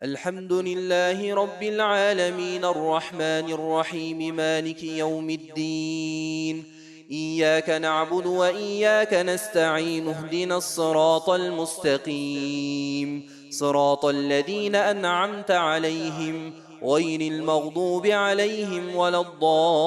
الحمد لله رب العالمين الرحمن الرحيم مالك يوم الدين. إياك نعبد وإياك نستعين، اهدنا الصراط المستقيم، صراط الذين أنعمت عليهم غير المغضوب عليهم ولا الضالين.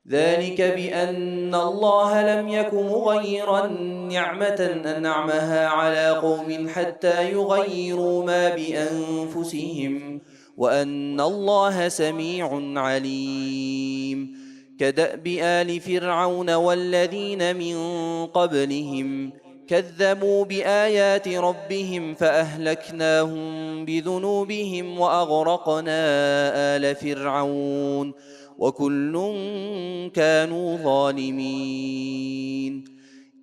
ذلك بأن الله لم يك مغيرا نعمة أنعمها على قوم حتى يغيروا ما بأنفسهم، وأن الله سميع عليم. كدأب آل فرعون والذين من قبلهم كذبوا بآيات ربهم فأهلكناهم بذنوبهم وأغرقنا آل فرعون وكل كانوا ظالمين.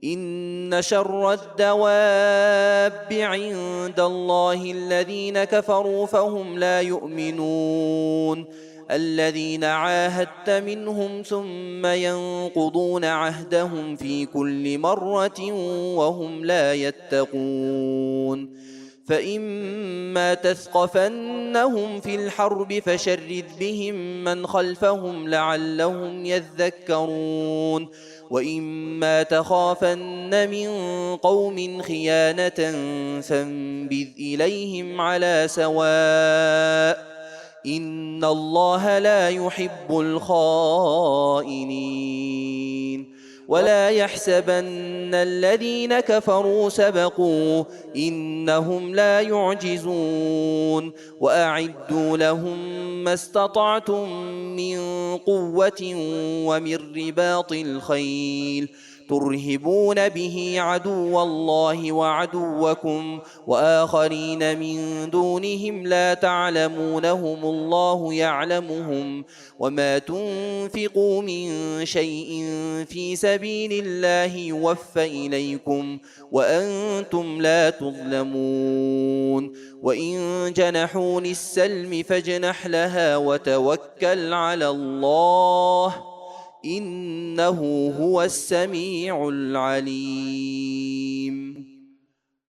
إن شر الدواب عند الله الذين كفروا فهم لا يؤمنون، الذين عاهدت منهم ثم ينقضون عهدهم في كل مرة وهم لا يتقون. فإما تثقفنهم في الحرب فشرد بهم من خلفهم لعلهم يذكرون، وإما تخافن من قوم خيانة فانبذ إليهم على سواء، إن الله لا يحب الخائنين. ولا يحسبن الذين كفروا سبقوا، إنهم لا يعجزون. وأعدوا لهم ما استطعتم من قوة ومن رباط الخيل ترهبون به عدو الله وعدوكم وآخرين من دونهم لا تعلمونهم الله يعلمهم، وما تنفقوا من شيء في سبيل الله يوفى إليكم وأنتم لا تظلمون. وإن جنحوا للسلم فاجنح لها وتوكل على الله، إنه هو السميع العليم.